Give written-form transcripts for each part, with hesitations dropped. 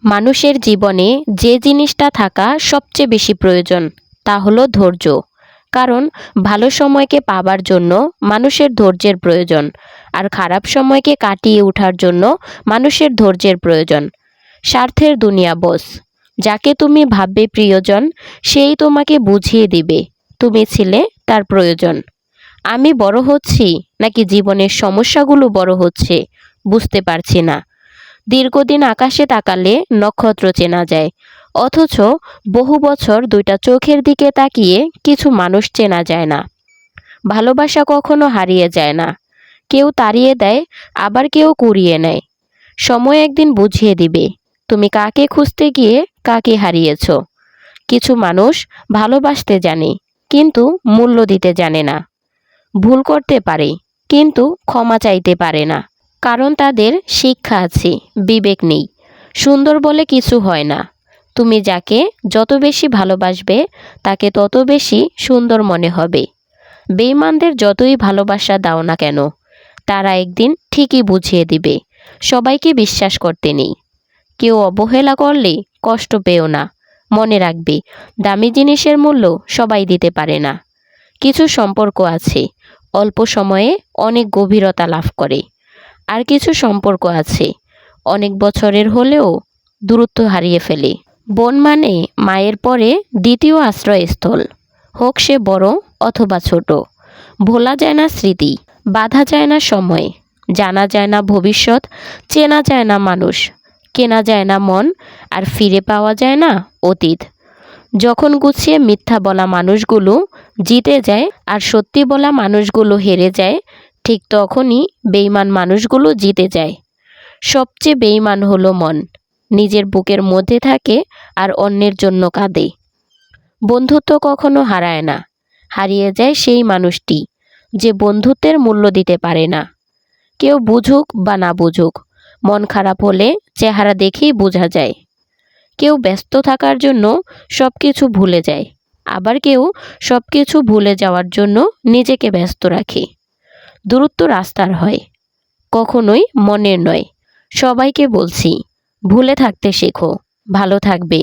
মানুষের জীবনে যে জিনিসটা থাকা সবচেয়ে বেশি প্রয়োজন তা হলো ধৈর্য। কারণ ভালো সময়কে পাবার জন্য মানুষের ধৈর্যের প্রয়োজন, আর খারাপ সময়কে কাটিয়ে ওঠার জন্য মানুষের ধৈর্যের প্রয়োজন। স্বার্থের দুনিয়া বস, যাকে তুমি ভাববে প্রিয়জন সেই তোমাকে বুঝিয়ে দিবে তুমি ছিলে তার প্রয়োজন। আমি বড় হচ্ছি নাকি জীবনের সমস্যাগুলো বড় হচ্ছে বুঝতে পারছি না। দীর্ঘদিন আকাশে তাকালে নক্ষত্র চেনা যায়, অথচ বহু বছর দুইটা চোখের দিকে তাকিয়ে কিছু মানুষ চেনা যায় না। ভালোবাসা কখনো হারিয়ে যায় না, কেউ তাড়িয়ে দেয়, আবার কেউ কুড়িয়ে নেয়। সময় একদিন বুঝিয়ে দিবে তুমি কাকে খুঁজতে গিয়ে কাকে হারিয়েছ। কিছু মানুষ ভালোবাসতে জানে কিন্তু মূল্য দিতে জানে না। ভুল করতে পারে কিন্তু ক্ষমা চাইতে পারে না, কারণ তাদের শিক্ষা আছে, বিবেক নেই। সুন্দর বলে কিছু হয় না, তুমি যাকে যত বেশি ভালোবাসবে তাকে তত বেশি সুন্দর মনে হবে। বেঈমানদের যতই ভালোবাসা দাও না কেন, তারা একদিন ঠিকই বুঝিয়ে দিবে সবাইকে বিশ্বাস করতে নেই। কেউ অবহেলা করলে কষ্ট পেও না, মনে রাখবে দামি জিনিসের মূল্য সবাই দিতে পারে না। কিছু সম্পর্ক আছে অল্প সময়ে অনেক গভীরতা লাভ করে, আর কিছু সম্পর্ক আছে অনেক বছরের হলেও দূরত্ব হারিয়ে ফেলে। বোন মানে মায়ের পরে দ্বিতীয় আশ্রয়স্থল, হোক সে বড় অথবা ছোট। ভোলা যায় না স্মৃতি, বাধা যায় না সময়, জানা যায় না ভবিষ্যৎ, চেনা যায় না মানুষ, কেনা যায় না মন, আর ফিরে পাওয়া যায় না অতীত। যখন গুছিয়ে মিথ্যা বলা মানুষগুলো জিতে যায় আর সত্যি বলা মানুষগুলো হেরে যায়, ঠিক তখনই বেঈমান মানুষগুলো জিতে যায়। সবচেয়ে বেঈমান হলো মন, নিজের বুকের মধ্যে থাকে আর অন্যের জন্য কাঁদে। বন্ধুত্ব কখনো হারায় না, হারিয়ে যায় সেই মানুষটি যে বন্ধুত্বের মূল্য দিতে পারে না। কেউ বুঝুক বা না বুঝুক, মন খারাপ হলে চেহারা দেখেই বোঝা যায়। কেউ ব্যস্ত থাকার জন্য সব কিছু ভুলে যায়, আবার কেউ সব কিছু ভুলে যাওয়ার জন্য নিজেকে ব্যস্ত রাখে। দূরত্ব রাস্তার হয়, কখনোই মনের নয়। সবাইকে বলছি, ভুলে থাকতে শেখো, ভালো থাকবে।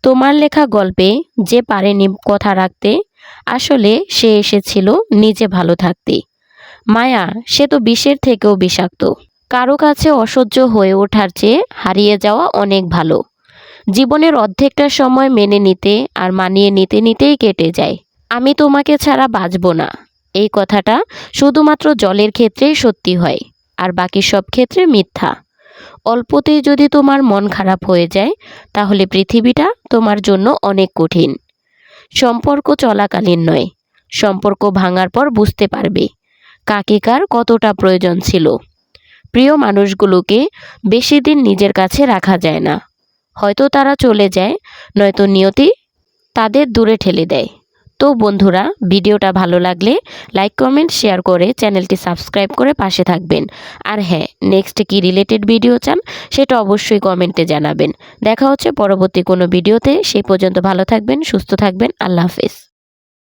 তোমার লেখা গল্পে যে পারেনি কথা রাখতে, আসলে সে এসেছিল নিজে ভালো থাকতে। মায়া সে তো বিষের থেকেও বিষাক্ত। কারো কাছে অসহ্য হয়ে ওঠার চেয়ে হারিয়ে যাওয়া অনেক ভালো। জীবনের অর্ধেকটা সময় মেনে নিতে আর মানিয়ে নিতে নিতেই কেটে যায়। আমি তোমাকে ছাড়া বাঁচব না, এই কথাটা শুধুমাত্র জলের ক্ষেত্রেই সত্যি হয়, আর বাকি সব ক্ষেত্রে মিথ্যা। অল্পতেই যদি তোমার মন খারাপ হয়ে যায়, তাহলে পৃথিবীটা তোমার জন্য অনেক কঠিন। সম্পর্ক চলাকালীন নয়, সম্পর্ক ভাঙার পর বুঝতে পারবে কাকে কার কতটা প্রয়োজন ছিল। প্রিয় মানুষগুলোকে বেশি দিন নিজের কাছে রাখা যায় না, হয়তো তারা চলে যায়, নয়তো নিয়তি তাদের দূরে ঠেলে দেয়। তো বন্ধুরা, ভিডিওটা ভালো লাগলে লাইক কমেন্ট শেয়ার করে চ্যানেলটি সাবস্ক্রাইব করে পাশে থাকবেন। আর হ্যাঁ, নেক্সট কি রিলেটেড ভিডিও চান সেটা অবশ্যই কমেন্টে জানাবেন। দেখা হচ্ছে পরবর্তী কোনো ভিডিওতে, সেই পর্যন্ত ভালো থাকবেন, সুস্থ থাকবেন। আল্লাহ হাফেজ।